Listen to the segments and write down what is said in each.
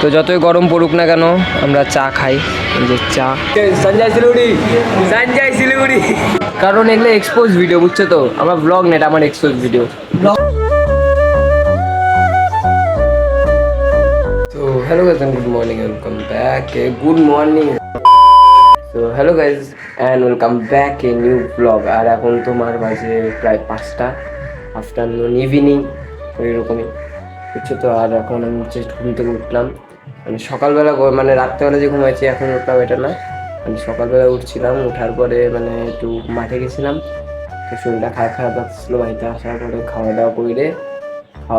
তো যতই গরম পড়ুক না কেন আমরা চা খাই, যে চা সঞ্জয় শিলিগুড়ি, কারণ এগুলো এক্সপোজ ভিডিও, বুঝছো তো? আমার ব্লগ নেট, আমার এক্সপোজ ভিডিও। তো hello guys and good morning, welcome back, good morning. তো hello guys and welcome back a new blog. আর এখন তোমার বাজে প্রায় 5টা আফটারনুন, ইভিনিং এরকমই, বুঝছো তো? আর এখন আমি জাস্ট ঘুম থেকে উঠলাম, মানে সকালবেলা, মানে রাত্রেবেলা যে ঘুমাইছি এখন উঠলাম এটা না, আমি সকালবেলা উঠছিলাম, ওঠার পরে মানে একটু মাঠে গেছিলাম, তো শরীরটা খারাপ লাগছিলো। বাড়িতে আসার পরে খাওয়া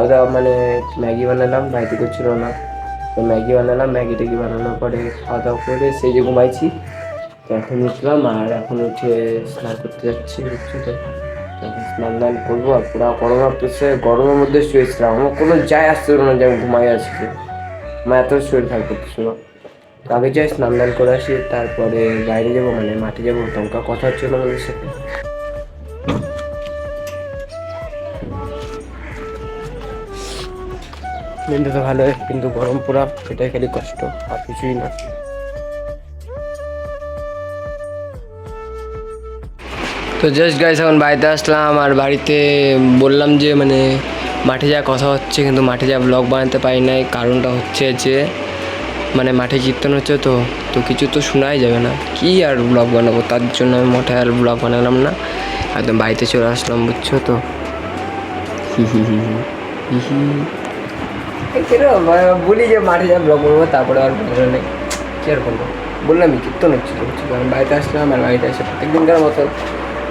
দাওয়া মানে ম্যাগি বানালাম, বাড়িতে করছিল না, তো ম্যাগি বানালাম, ম্যাগি ট্যাগি বানানোর পরে খাওয়া দাওয়া করে সেই যে ঘুমাইছি। তো এখন উঠলাম, আর এখন উঠে স্নান করতে যাচ্ছি, বুঝছো তো? তখন স্নান করবো, আর পুরো গরম লাগতেছে, গরমের মধ্যে শুয়েছিলাম, আমার কোনো যায় আসছিল না যে আমি ঘুমাই আজকে, আমার এত শরীর খারাপ করতেছিল। তো আগে যাই স্নান করে আসি, তারপরে বাইরে যাবো, মানে মাঠে যাবো, তখন কথা হচ্ছিল আমাদের সাথে। কিন্তু তো ভালো, কিন্তু গরম পুরা, এটাই খালি কষ্ট, আর কিছুই না। তো জাস্ট গাইস এখন বাড়িতে আসলাম, আর বাড়িতে বললাম যে মানে মাঠে যা কথা হচ্ছে, কিন্তু মাঠে যা ব্লগ বানাতে পারি নাই, কারণটা হচ্ছে যে মানে মাঠে কীর্তন হচ্ছে, তো তো কিছু তো শোনাই যাবে না, কি আর ব্লগ বানাবো, তার জন্য আমি মাঠে আর ব্লগ বানালাম না, একদম বাড়িতে চলে আসলাম, বুঝছো তো? বলি যে মাঠে যা ব্লগ করবো, তারপরে আর ভালো নেই, কি আর করবো, বললামই কীর্তন হচ্ছিল, বুঝছো? আমি বাড়িতে আসলাম, আর বাড়িতে এসে প্রত্যেক দিনকার মতো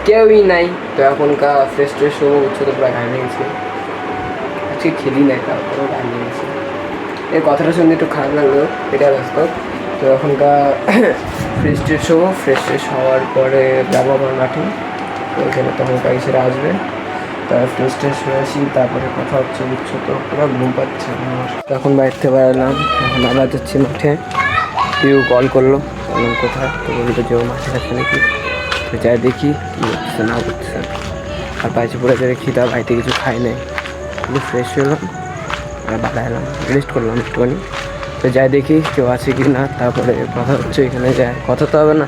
কেউই নাই, তো এখনকার ফ্রেশ হবো, বুঝছো তো? পুরো গান গেছি, আজকে খেলি না, তারপরেও গান গেছি। এই কথাটা শুনতে একটু খারাপ লাগলো, এটা বাস্তব। তো এখনকার ফ্রেশ হবো, ফ্রেশ হওয়ার পরে যাবো আমার মাঠে, তো ওখানে তখন কাইসেরা আসবে, তারপর ফ্রেশ হয়ে আসি, তারপরে কথা হচ্ছে, বুঝছো তো? পুরো ঘুম পাচ্ছে আমার। তখন বাড়িতে বেড়ালাম, এখন আবার যাচ্ছি মাঠে, কেউ কল করলো, বললাম কোথায়, তো বললো যে ও মাঠে আছে নাকি, তো যাই দেখি কী করতেছে না করতেছে। আর বাইরে পড়ে যাবে খিদা, বাড়িতে কিছু খাই নাই, কিন্তু ফ্রেশ হলাম আর বাড়া এলাম, রেস্ট করলাম একটুখানি। তো যাই দেখি কেউ আছে কি না, তারপরে কথা হচ্ছে, এখানে যায় কথা তো হবে না,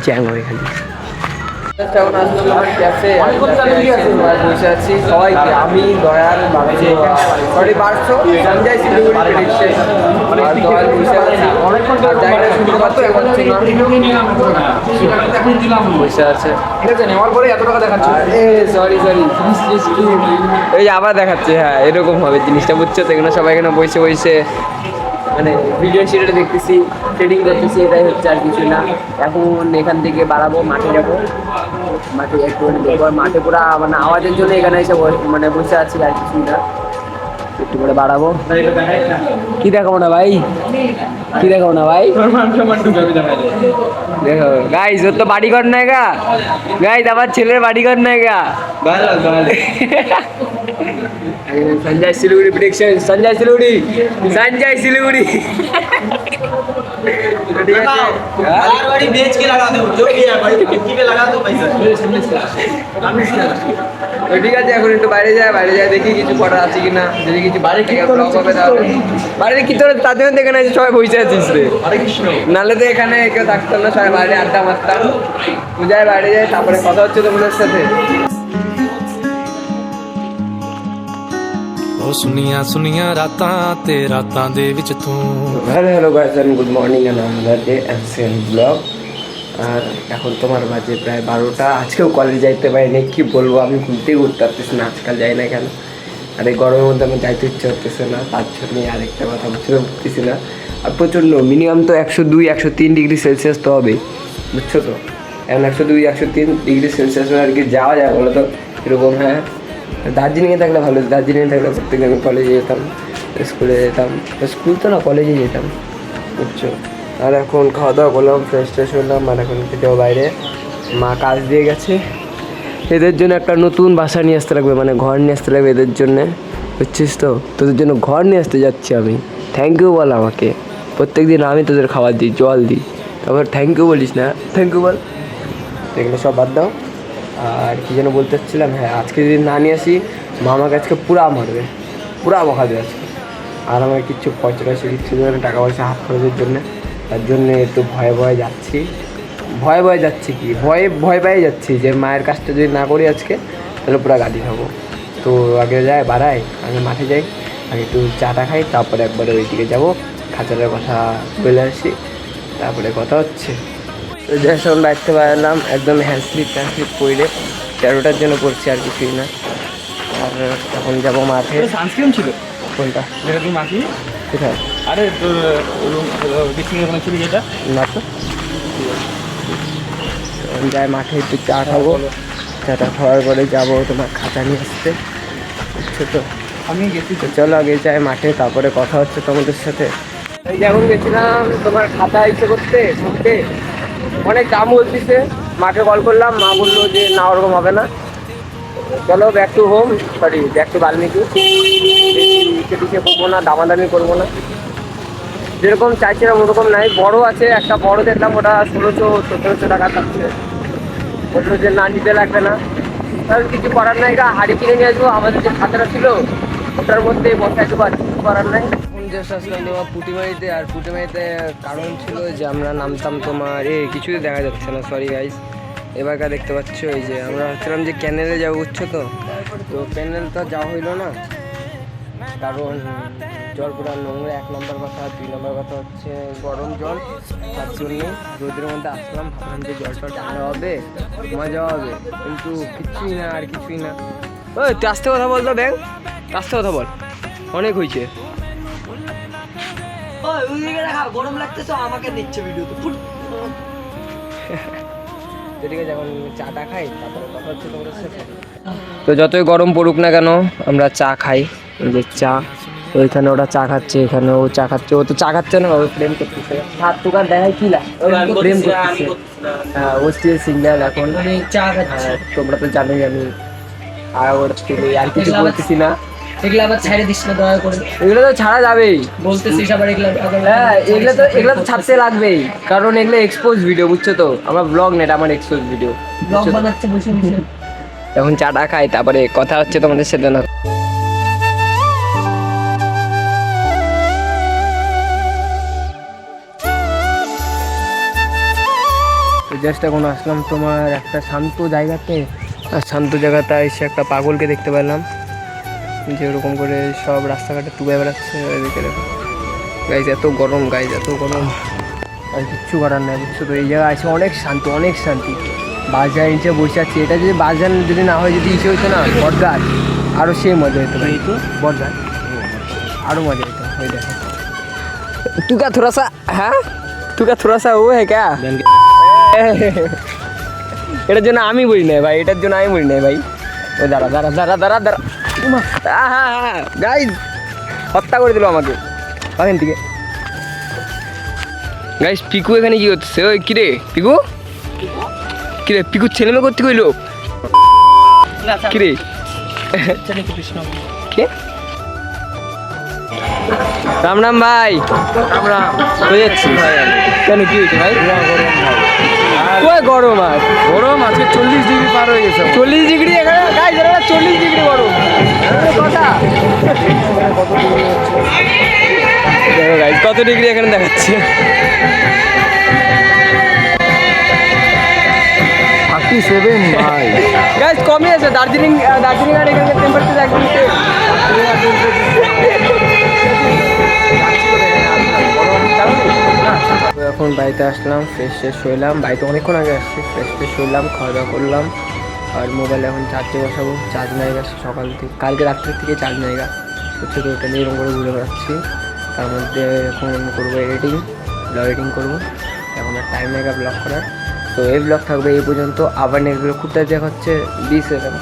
জ্যাং হয় খালি। এখন আসলাম আমার ক্যাফে, বসে আছি সবাইকে, আমি দয়াল সরি পারছো সঞ্জয় শিলিগুড়ি প্রেডিকশন, আর দয়াল বসে আছি, আর জায়গাটা শুনতে পাচ্ছি বসে আছে, ঠিক আছে? নেওয়ার পরে এত টাকা দেখাচ্ছে, সরি এই আবার দেখাচ্ছে, হ্যাঁ এরকম হবে জিনিসটা, বুঝছো তো? এখানে সবাই এখানে বসে মানে ভিডিও শিটটা দেখতেছি, ট্রেডিং করতেছি, এটাই হচ্ছে, আর কিছু না। এখন এখান থেকে বাড়াবো, মাঠে যাবো, মাঠে একটু দেখবো, মাঠে পুরো মানে আওয়াজের জন্য এখানে এসে মানে বসে আছি, আর কিছুই না। একটু করে বাড়াবো, কি দেখাবো না ভাই, কি দেখাবো না ভাই, দেখো গাইস, ওর তো বাড়িঘর নাই গা গাইস, আমার ছেলের বাড়িঘর নাই গা। সঞ্জয় শিলিগুড়ি প্রেডিকশন, সঞ্জয় শিলিগুড়ি ঠিক আছে, बाड़ी बेच के लगा दो, जो भी है भाई मिट्टी पे लगा दो पैसा। তো ঠিক আছে, এখন একটু বাইরে যায় দেখি কিছু করার আছে কিনা, যদি কিছু বাইরে ব্লগ হবে তাহলে বাইরে কি তোর তার জন্য এখানে সবাই বসে আছিস রে, নাহলে তো এখানে কেউ থাকতো না, সবাই বাইরে আড্ডা মারতাম। যাই বাইরে যায়, তারপরে কথা হচ্ছে তোমাদের সাথে। ਸੁਨੀਆਂ ਰਾਤਾਂ ਤੇ ਰਾਤਾਂ ਦੇ ਵਿੱਚ ਤੂੰ। Hello guys and good morning and another day and same blog. আর এখন তোমার বাজে প্রায় 12টা, আজকেও কলেজ যাইতে পারিনি, কি বলবো, আমি ঘুরতেই উঠতে পারতেছি না, আজকাল যাই না কেন, আর এই গরমের মধ্যে আমি যাইতে ইচ্ছে হতেছে না, তার জন্য আরেকটা কথা বুঝতে উঠতেছি না। আর প্রচণ্ড মিনিমাম তো 102-103 ডিগ্রি সেলসিয়াস তো হবে, বুঝছো তো? এখন 102-103 ডিগ্রি সেলসিয়াস আর কি যাওয়া যায় বলো তো এরকম? হ্যাঁ, দার্জিলিংয়ে থাকলে ভালো, দার্জিলিংয়ে থাকলে প্রত্যেকদিন আমি কলেজে যেতাম, স্কুলে যেতাম, স্কুল তো না কলেজে যেতাম, বুঝছো? আর এখন খাওয়া দাওয়া করলাম, ফ্রেশ হলাম, আর এখন খেতেও বাইরে, মা কাজ দিয়ে গেছে, এদের জন্য একটা নতুন বাসা নিয়ে আসতে লাগবে, মানে ঘর নিয়ে আসতে লাগবে এদের জন্যে, বুঝছিস তো? তোদের জন্য ঘর নিয়ে আসতে যাচ্ছি আমি, থ্যাংক ইউ বল আমাকে, প্রত্যেক দিন আমি তোদের খাবার দিই, জল দিই, তারপর থ্যাংক ইউ বলিস না, থ্যাংক ইউ বল, এগুলো সব বাদ দাও। আর কী যেন বলতে চাচ্ছিলাম, হ্যাঁ আজকে যদি না নিয়ে আসি মা আমাকে আজকে পুরা মারবে, পুরা বকা দেবে আজকে, আর আমার কিচ্ছু পয়সা টয়সা কিচ্ছু দেবে না, টাকা পয়সা হাত খরচের জন্য। তার জন্য একটু ভয়ে ভয়ে যাচ্ছি। ভয়ে যাচ্ছি কি ভয় পেয়ে যাচ্ছি যে মায়ের কাজটা যদি না করি আজকে তাহলে পুরো গাড়ি খাবো। তো আগে যাই বাড়াই, আগে মাঠে যাই, আগে একটু চাটা খাই, তারপরে একবারে ওইদিকে যাবো, খাঁচাটার কথা বলে আসি, তারপরে কথা হচ্ছে। তো যখন বাড়তে পারলাম একদম হ্যান্ডস্লিপ পরে 13টার জন্য করছি, আর কিছুই না। আর তখন যাবো মাঠে। সানস্ক্রিন ছিল কোনটা? যেটা তুমি মাখি কোথায়? আরে তোর বিক্রি ওখানে ছিল যেটা না তো, যাই মাঠে একটু চা খাবো, চাটা খাওয়ার পরে যাবো তোমার খাঁচা নিয়ে আসতে, বুঝছো তো? আমি গেছি। তো চলো আগে যাই মাঠে, তারপরে কথা হচ্ছে তোমাদের সাথে। এই যখন গেছিলাম তোমার খাতা ইচ্ছে করতে অনেক দাম বলতেছে, মাকে কল করলাম, মা বললো যে না ওরকম হবে না, চলো back to home, sorry back to Valmiki, ইচ্ছে করবো না, দামাদামি করবো না, যেরকম চাইছিলাম ওরকম নাই। বড় আছে একটা, বড় দেখলাম ওটা 1600-1700 টাকা থাকছে, বললো যে না নিতে লাগবে না। কারণ কিছু করার নাই, হাড়ি কিনে নিয়ে আসবো, আমাদের যে খাতাটা ছিল ওটার মধ্যে বসাইতে পারছি, কিছু করার নাই। এখন জাস্ট আসলাম তোমার পুটিমারিতে, আর পুটিমারিতে কারণ ছিল যে আমরা নামতাম তোমার কিছুই দেখা যাচ্ছে না, সরি গাইস। এবারকার দেখতে পাচ্ছ এই যে আমরা ভাবছিলাম যে ক্যানেলে যাবো, বুঝছো তো? তো ক্যানেল তো যাওয়া হইলো না, কারণ জল পুরো নোংরা, 1 নম্বর কথা। 2 নম্বর কথা হচ্ছে গরম জল, তার জন্যে রোদের মধ্যে আসলাম, ভাবলাম যে জলটা ঠান্ডা হবে, মজা হবে, কিন্তু কিছুই না, আর কিছুই না। ওই তুই আস্তে কথা বল তো ব্যাং, আস্তে কথা বল, অনেক হয়েছে। গরম লাগতেছে আমাকে দিচ্ছে ভিডিওতে ঠিক আছে, এখন চাটা খাই, তারপরে কথা হচ্ছে তোমাদের সাথে। তো যতই গরম পড়ুক না কেন আমরা চা খাই, যে চা, ওইখানে ওরা চা খাচ্ছে, এখানে ও চা খাচ্ছে, ও তো চা খাচ্ছে না, ও প্রেম করতেছে। হাত টুকার দেখায় কি লাগ, প্রেম করতেছে। হ্যাঁ, ও স্টিল সিঙ্গেল এখন, চা খাচ্ছে। তোমরা তো জানোই আমি আর ওর থেকে আর কিছু বলতেছি না। এগুলো আবার ছেড়ে দিস না দয়া করে, এগুলো তো ছাড়া যাবেই, বলতেছিস আবার এগুলো। হ্যাঁ এগুলো তো ছাড়তে লাগবেই, কারণ এগুলো এক্সপোজ ভিডিও, বুঝছো তো? আমার ব্লগ নেট, আমার এক্সপোজ ভিডিও, ব্লগ বানাচ্ছে বসে বসে। এখন চাটা খাই, তারপরে কথা হচ্ছে তোমাদের সাথে। না জাস্ট এখন আসলাম তোমার একটা শান্ত জায়গাতে, আর শান্ত জায়গাতে এসে একটা পাগলকে দেখতে পেলাম, যে ওরকম করে সব রাস্তাঘাটে তুবে বেড়াচ্ছে। এদিকে দেখো গাইজ, এত গরম গাইজ, এত গরম, আর কিচ্ছু করার নাই, বুঝছো তো? এই জায়গায় আছে অনেক শান্তি, অনেক শান্তি। বাজার নিচে বসে আছি, এটা যদি বাজার যদি না হয়, যদি ইসে হইতো না বটগাছ, আরও সেই মজা হতো ভাই, তো বটগাছ আরও মজা হতো। ওই দেখো তুকা থোড়াসা, হ্যাঁ তুকা থোড়াসা ও হ্যাঁ ক্যা, এটার জন্য আমি বলি নাই ভাই, এটার জন্য আমি বলি নাই ভাই। ওই দাঁড়া দাঁড়া দাঁড়া দাঁড়া দাঁড়া, হ্যাঁ গাইজ হত্যা করে দিল আমাকে ওখান থেকে। গাইজ পিকু এখানে কি করতেছে? ওই কিরে পিকু, কিরে পিকুর ছেলে মেয়ে করতে কইলো কিরে? কে? রাম রাম ভাই। রাম রাম। হয়ে যাচ্ছি কেন, কি হয়েছে ভাই? কই গরম, আর গরম আজকে 40 ডিগ্রি পার হয়ে গেছে। 40 ডিগ্রি এখানে গাইজ, 40 ডিগ্রি গরম কথা। দেখো গাইজ কত ডিগ্রি এখানে দেখাচ্ছে, 37 ভাই। গাইজ কমই আছে। দার্জিলিং আর এখানকার টেম্পারেচার একদম same। তো এখন বাড়িতে আসলাম, ফ্রেশ হইলাম, বাড়িতে অনেকক্ষণ আগে আসছি, ফ্রেশ হইলাম, খাওয়া দাওয়া করলাম, আর মোবাইলে এখন চার্জে বসাবো। চার্জ নাই গেছে সকাল থেকে, কালকে রাত্রের থেকে চার্জ নাই গা, হচ্ছে তো ওটা নিয়ে এরকম করে ঘুরে বেড়াচ্ছি। তার মধ্যে এখন করবো এডিটিং করবো, এখন আর টাইম নেই ব্লগ করার। তো এই ব্লগ থাকবে এই পর্যন্ত, আবার নেক্সট ব্লগ খুব দেখা হচ্ছে 20 সেকেন্ড।